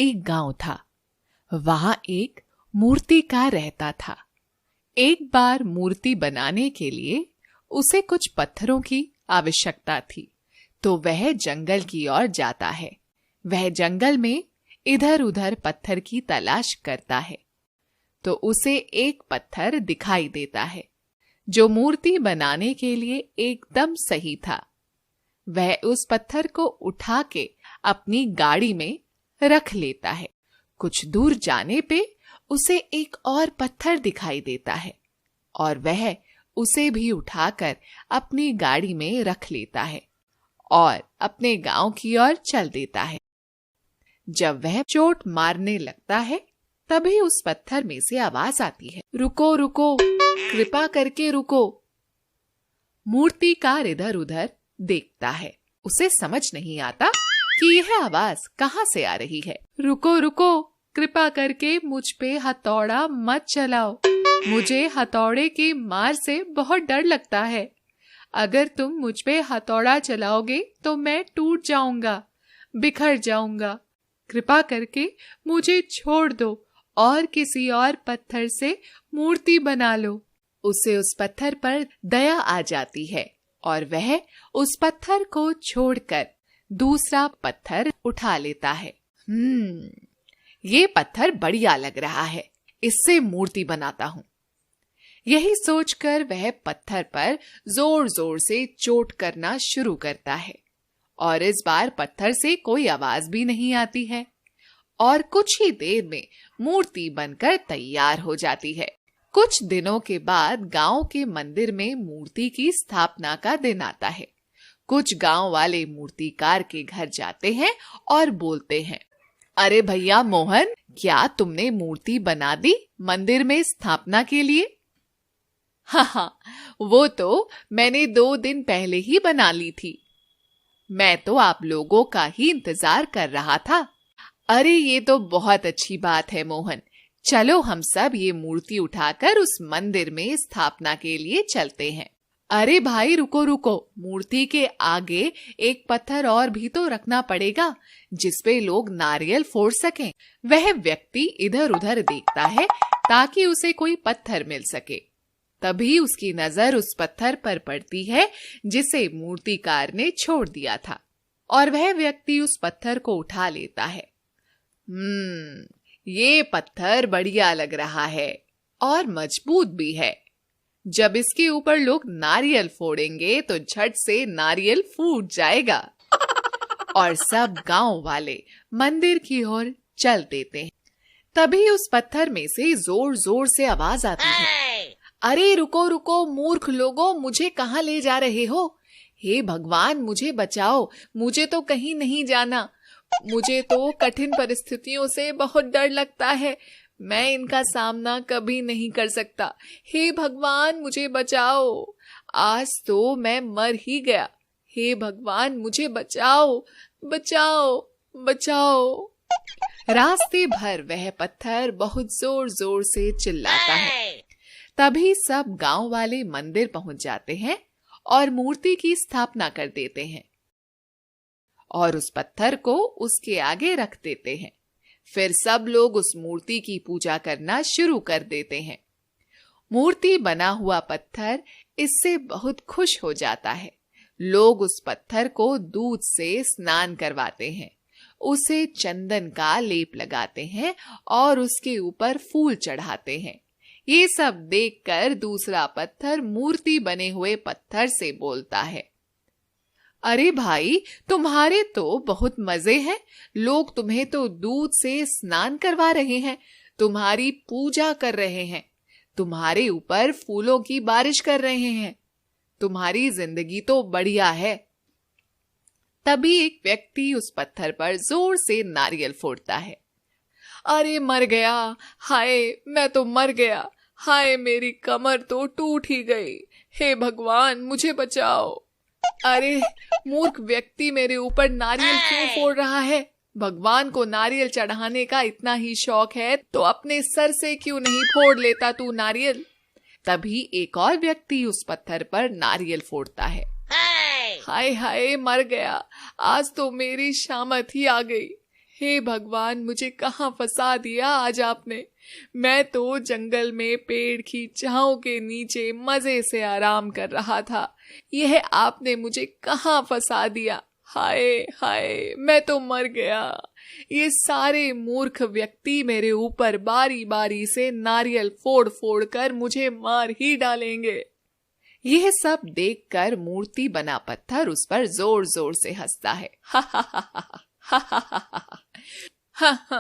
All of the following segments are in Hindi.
एक गांव था। वहां एक मूर्तिकार रहता था। एक बार मूर्ति बनाने के लिए उसे कुछ पत्थरों की आवश्यकता थी, तो वह जंगल की ओर जाता है। वह जंगल में इधर उधर पत्थर की तलाश करता है, तो उसे एक पत्थर दिखाई देता है जो मूर्ति बनाने के लिए एकदम सही था। वह उस पत्थर को उठा के अपनी गाड़ी में रख लेता है। कुछ दूर जाने पे उसे एक और पत्थर दिखाई देता है और वह उसे भी उठाकर अपनी गाड़ी में रख लेता है और अपने गांव की ओर चल देता है। जब वह चोट मारने लगता है, तभी उस पत्थर में से आवाज आती है, रुको रुको, कृपा करके रुको। मूर्तिकार इधर उधर देखता है। उसे समझ नहीं आता कि यह आवाज कहां से आ रही है। रुको रुको, कृपा करके मुझ पे हथौड़ा मत चलाओ। मुझे हथौड़े की मार से बहुत डर लगता है। अगर तुम मुझ पे हथौड़ा चलाओगे तो मैं टूट जाऊंगा, बिखर जाऊंगा। कृपा करके मुझे छोड़ दो और किसी और पत्थर से मूर्ति बना लो। उसे उस पत्थर पर दया आ जाती है और वह उस पत्थर को छोड़कर दूसरा पत्थर उठा लेता है। ये पत्थर बढ़िया लग रहा है, इससे मूर्ति बनाता हूं। यही सोचकर वह पत्थर पर जोर जोर से चोट करना शुरू करता है और इस बार पत्थर से कोई आवाज भी नहीं आती है और कुछ ही देर में मूर्ति बनकर तैयार हो जाती है। कुछ दिनों के बाद गांव के मंदिर में मूर्ति की स्थापना का दिन आता है। कुछ गांव वाले मूर्तिकार के घर जाते हैं और बोलते हैं, अरे भैया मोहन, क्या तुमने मूर्ति बना दी मंदिर में स्थापना के लिए? हाँ, वो तो मैंने 2 दिन पहले ही बना ली थी। मैं तो आप लोगों का ही इंतजार कर रहा था। अरे ये तो बहुत अच्छी बात है मोहन, चलो हम सब ये मूर्ति उठाकर उस मंदिर में स्थापना के लिए चलते हैं। अरे भाई रुको रुको, मूर्ति के आगे एक पत्थर और भी तो रखना पड़ेगा जिसपे लोग नारियल फोड़ सकें। वह व्यक्ति इधर उधर देखता है ताकि उसे कोई पत्थर मिल सके। तभी उसकी नजर उस पत्थर पर पड़ती है जिसे मूर्तिकार ने छोड़ दिया था और वह व्यक्ति उस पत्थर को उठा लेता है। ये पत्थर बढ़िया लग रहा है और मजबूत भी है। जब इसके ऊपर लोग नारियल फोड़ेंगे तो झट से नारियल फूट जाएगा। और सब गांव वाले मंदिर की ओर चल देते हैं। तभी उस पत्थर में से जोर जोर से आवाज आती है, अरे रुको रुको मूर्ख लोगों, मुझे कहाँ ले जा रहे हो? हे भगवान मुझे बचाओ, मुझे तो कहीं नहीं जाना। मुझे तो कठिन परिस्थितियों से बहुत डर लगता है, मैं इनका सामना कभी नहीं कर सकता। हे भगवान मुझे बचाओ, आज तो मैं मर ही गया। हे भगवान मुझे बचाओ, बचाओ, बचाओ। रास्ते भर वह पत्थर बहुत जोर जोर से चिल्लाता है। तभी सब गांव वाले मंदिर पहुंच जाते हैं और मूर्ति की स्थापना कर देते हैं और उस पत्थर को उसके आगे रख देते हैं। फिर सब लोग उस मूर्ति की पूजा करना शुरू कर देते हैं। मूर्ति बना हुआ पत्थर इससे बहुत खुश हो जाता है। लोग उस पत्थर को दूध से स्नान करवाते हैं, उसे चंदन का लेप लगाते हैं और उसके ऊपर फूल चढ़ाते हैं। ये सब देखकर दूसरा पत्थर मूर्ति बने हुए पत्थर से बोलता है, अरे भाई तुम्हारे तो बहुत मजे हैं, लोग तुम्हें तो दूध से स्नान करवा रहे हैं, तुम्हारी पूजा कर रहे हैं, तुम्हारे ऊपर फूलों की बारिश कर रहे हैं, तुम्हारी जिंदगी तो बढ़िया है। तभी एक व्यक्ति उस पत्थर पर जोर से नारियल फोड़ता है। अरे मर गया, हाय मैं तो मर गया, हाय मेरी कमर तो टूट ही गई, हे भगवान मुझे बचाओ। अरे मूर्ख व्यक्ति मेरे ऊपर नारियल क्यों फोड़ रहा है? भगवान को नारियल चढ़ाने का इतना ही शौक है तो अपने सर से क्यों नहीं फोड़ लेता तू नारियल? तभी एक और व्यक्ति उस पत्थर पर नारियल फोड़ता है। हाय हाय मर गया, आज तो मेरी शामत ही आ गई, हे भगवान, मुझे कहाँ फंसा दिया आज आपने। मैं तो जंगल में पेड़ की छांव के नीचे मजे से आराम कर रहा था। यह आपने मुझे कहाँ फंसा दिया। हाय हाय, मैं तो मर गया। ये सारे मूर्ख व्यक्ति मेरे ऊपर बारी बारी से नारियल फोड़ फोड़ कर मुझे मार ही डालेंगे। यह सब देखकर मूर्ति बना पत्थर उस पर जोर जोर से हंसता है। हा हा हा हा हा हा हा।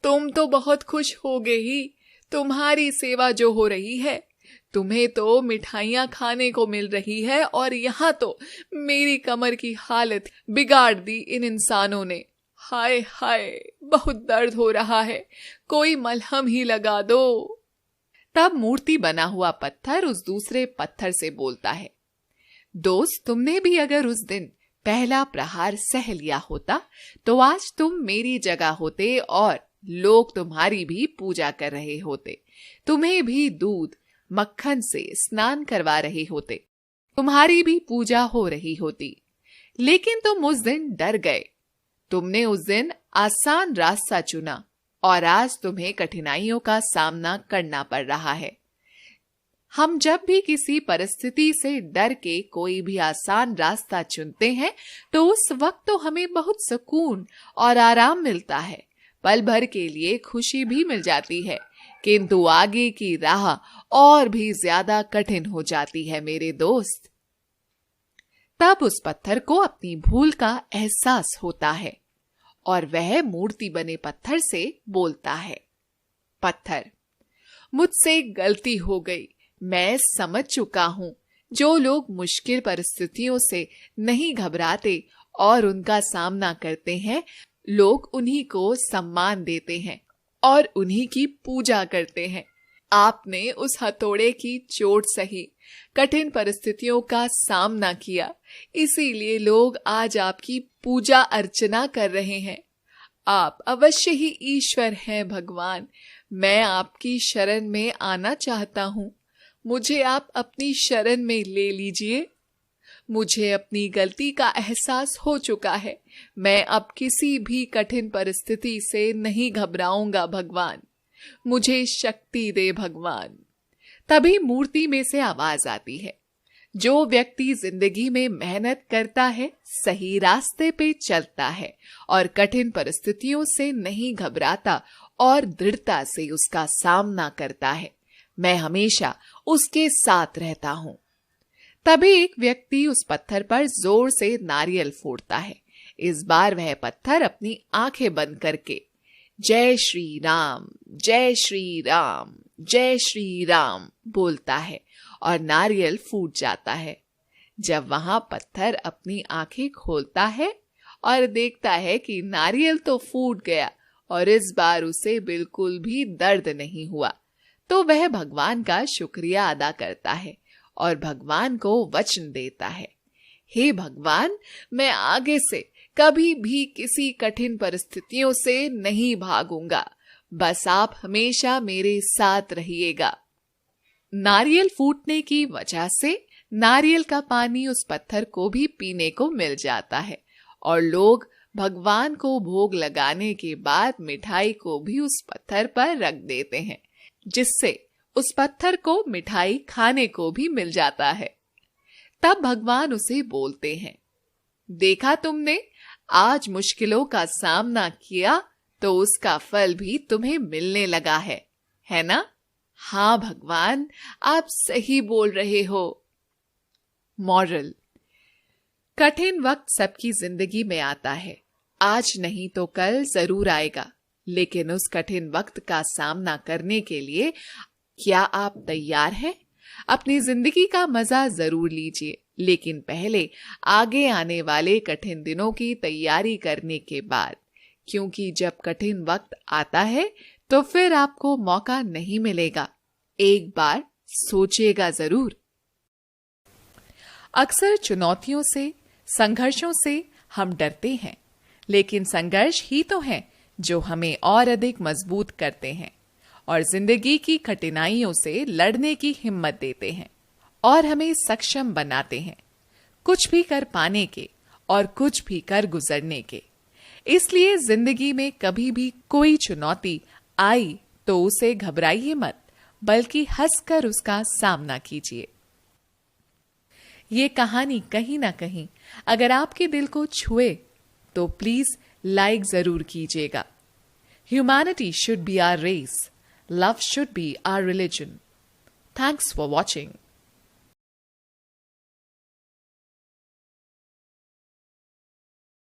तुम तो बहुत खुश होगे ही। तुम्हारी सेवा जो हो रही है, तुम्हें तो मिठाइयाँ खाने को मिल रही है, और यहाँ तो मेरी कमर की हालत बिगाड़ दी इन इंसानों ने। हाय हाय, बहुत दर्द हो रहा है, कोई मलहम ही लगा दो। तब मूर्ति बना हुआ पत्थर उस दूसरे पत्थर से बोलता है, दोस्त, तुमने भी अगर उस दिन पहला प्रहार सह लिया होता तो आज तुम मेरी जगह होते और लोग तुम्हारी भी पूजा कर रहे होते। तुम्हें भी दूध मक्खन से स्नान करवा रहे होते, तुम्हारी भी पूजा हो रही होती। लेकिन तुम उस दिन डर गए। तुमने उस दिन आसान रास्ता चुना और आज तुम्हें कठिनाइयों का सामना करना पड़ रहा है। हम जब भी किसी परिस्थिति से डर के कोई भी आसान रास्ता चुनते हैं तो उस वक्त तो हमें बहुत सुकून और आराम मिलता है, पल भर के लिए खुशी भी मिल जाती है, किंतु आगे की राह और भी ज्यादा कठिन हो जाती है मेरे दोस्त। तब उस पत्थर को अपनी भूल का एहसास होता है और वह मूर्ति बने पत्थर से बोलता है, पत्थर, मुझसे गलती हो गई। मैं समझ चुका हूं, जो लोग मुश्किल परिस्थितियों से नहीं घबराते और उनका सामना करते हैं, लोग उन्हीं को सम्मान देते हैं और उन्हीं की पूजा करते हैं। आपने उस हथौड़े की चोट सही, कठिन परिस्थितियों का सामना किया, इसीलिए लोग आज आपकी पूजा अर्चना कर रहे हैं। आप अवश्य ही ईश्वर हैं भगवान। मैं आपकी शरण में आना चाहता हूँ। मुझे आप अपनी शरण में ले लीजिए। मुझे अपनी गलती का एहसास हो चुका है। मैं अब किसी भी कठिन परिस्थिति से नहीं घबराऊंगा भगवान। मुझे शक्ति दे भगवान। तभी मूर्ति में से आवाज आती है, जो व्यक्ति जिंदगी में मेहनत करता है, सही रास्ते पे चलता है और कठिन परिस्थितियों से नहीं घबराता और दृढ़ता से उसका सामना करता है, मैं हमेशा उसके साथ रहता हूँ। तभी एक व्यक्ति उस पत्थर पर जोर से नारियल फोड़ता है। इस बार वह पत्थर अपनी आंखें बंद करके जय श्री राम, जय श्री राम, जय श्री राम बोलता है और नारियल फूट जाता है। जब वहां पत्थर अपनी आंखें खोलता है और देखता है कि नारियल तो फूट गया और इस बार उसे बिल्कुल भी दर्द नहीं हुआ, तो वह भगवान का शुक्रिया अदा करता है और भगवान को वचन देता है, हे भगवान, मैं आगे से कभी भी किसी कठिन परिस्थितियों से नहीं भागूंगा। बस आप हमेशा मेरे साथ रहिएगा। नारियल फूटने की वजह से नारियल का पानी उस पत्थर को भी पीने को मिल जाता है और लोग भगवान को भोग लगाने के बाद मिठाई को भी उस पत्थर पर रख देते हैं, जिससे उस पत्थर को मिठाई खाने को भी मिल जाता है। तब भगवान उसे बोलते हैं, देखा तुमने, आज मुश्किलों का सामना किया तो उसका फल भी तुम्हें मिलने लगा है ना? हाँ भगवान, आप सही बोल रहे हो। मॉरल: कठिन वक्त सबकी जिंदगी में आता है। आज नहीं तो कल जरूर आएगा, लेकिन उस कठिन वक्त का सामना करने के लिए क्या आप तैयार हैं? अपनी जिंदगी का मजा जरूर लीजिए, लेकिन पहले आगे आने वाले कठिन दिनों की तैयारी करने के बाद, क्योंकि जब कठिन वक्त आता है तो फिर आपको मौका नहीं मिलेगा। एक बार सोचिएगा जरूर। अक्सर चुनौतियों से, संघर्षों से हम डरते हैं, लेकिन संघर्ष ही तो हैं जो हमें और अधिक मजबूत करते हैं और जिंदगी की कठिनाइयों से लड़ने की हिम्मत देते हैं और हमें सक्षम बनाते हैं, कुछ भी कर पाने के और कुछ भी कर गुजरने के। इसलिए जिंदगी में कभी भी कोई चुनौती आई तो उसे घबराइए मत, बल्कि हंसकर उसका सामना कीजिए। ये कहानी कहीं ना कहीं अगर आपके दिल को छुए तो प्लीज लाइक जरूर कीजिएगा। Humanity should be our race, love should be our religion. Thanks for watching.